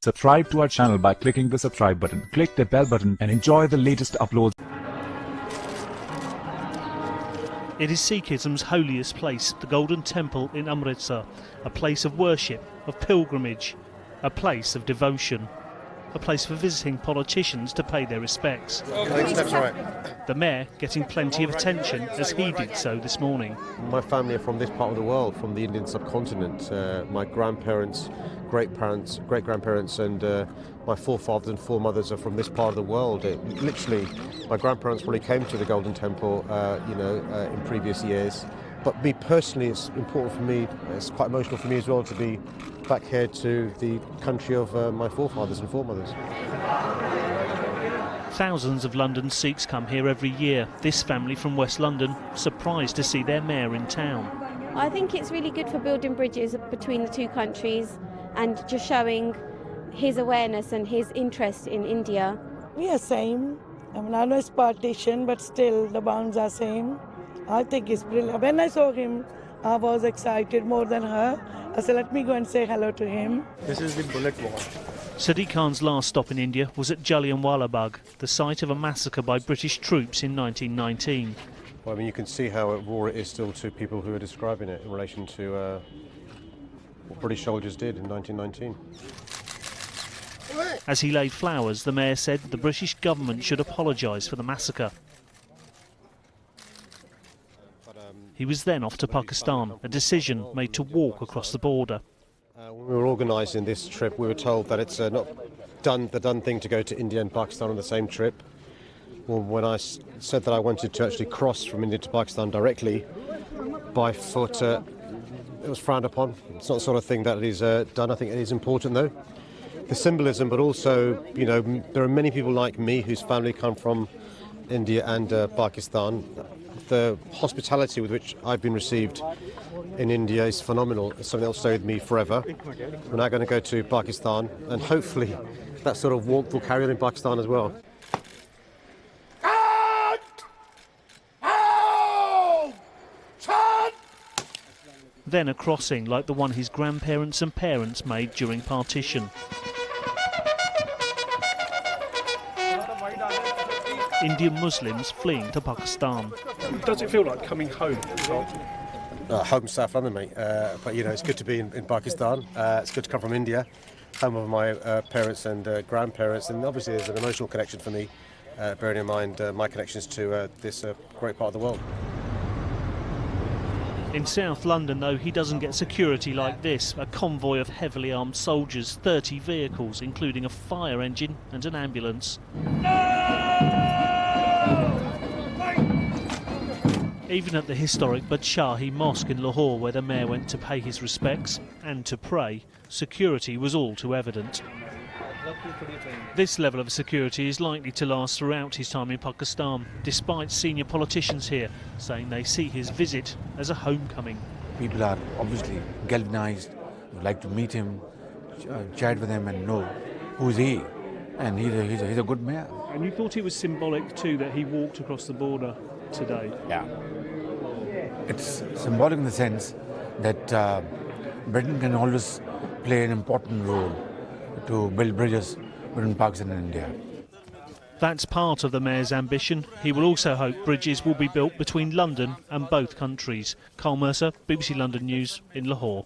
Subscribe to our channel by clicking the subscribe button. Click the bell button and enjoy the latest uploads. It is Sikhism's holiest place, the Golden Temple in Amritsar, a place of worship, of pilgrimage, a place of devotion, a place for visiting politicians to pay their respects. The mayor getting plenty of attention as he did so this morning. My family are from this part of the world, from the Indian subcontinent. My grandparents, great-grandparents and my forefathers and foremothers are from this part of the world. Literally, my grandparents probably came to the Golden Temple, in previous years. But me personally, it's important for me, it's quite emotional for me as well to be back here to the country of my forefathers and foremothers. Thousands of London Sikhs come here every year. This family from West London surprised to see their mayor in town. I think it's really good for building bridges between the two countries and just showing his awareness and his interest in India. We are same. I know it's partition, but still the bonds are same. I think it's brilliant. When I saw him, I was excited more than her. I said, let me go and say hello to him. This is the bullet wall. Sadiq Khan's last stop in India was at Jallianwala Bagh, the site of a massacre by British troops in 1919. Well, I mean, you can see how raw it is still to people who are describing it in relation to what British soldiers did in 1919. As he laid flowers, the mayor said the British government should apologise for the massacre. He was then off to Pakistan, a decision made to walk across the border. When we were organising this trip, we were told that it's not the done thing to go to India and Pakistan on the same trip. Well, when I said that I wanted to actually cross from India to Pakistan directly by foot, it was frowned upon. It's not the sort of thing that is done. I think it is important, though. The symbolism, but also, there are many people like me whose family come from India and Pakistan. The hospitality with which I've been received in India is phenomenal. It's something that will stay with me forever. We're now going to go to Pakistan, and hopefully that sort of warmth will carry on in Pakistan as well. Then a crossing like the one his grandparents and parents made during partition. Indian Muslims fleeing to Pakistan. Does it feel like coming home? Home South London, mate. But it's good to be in Pakistan. It's good to come from India, home of my parents and grandparents, and obviously there's an emotional connection for me, bearing in mind my connections to this great part of the world. In South London, though, he doesn't get security like this. A convoy of heavily armed soldiers, 30 vehicles, including a fire engine and an ambulance. Even at the historic Badshahi Mosque in Lahore, where the mayor went to pay his respects and to pray, security was all too evident. This level of security is likely to last throughout his time in Pakistan, despite senior politicians here saying they see his visit as a homecoming. People are obviously galvanized, would like to meet him, chat with him and know who is he. And he's a good mayor. And you thought it was symbolic too that he walked across the border today? Yeah. It's symbolic in the sense that Britain can always play an important role to build bridges between Pakistan and India. That's part of the mayor's ambition. He will also hope bridges will be built between London and both countries. Carl Mercer, BBC London News in Lahore.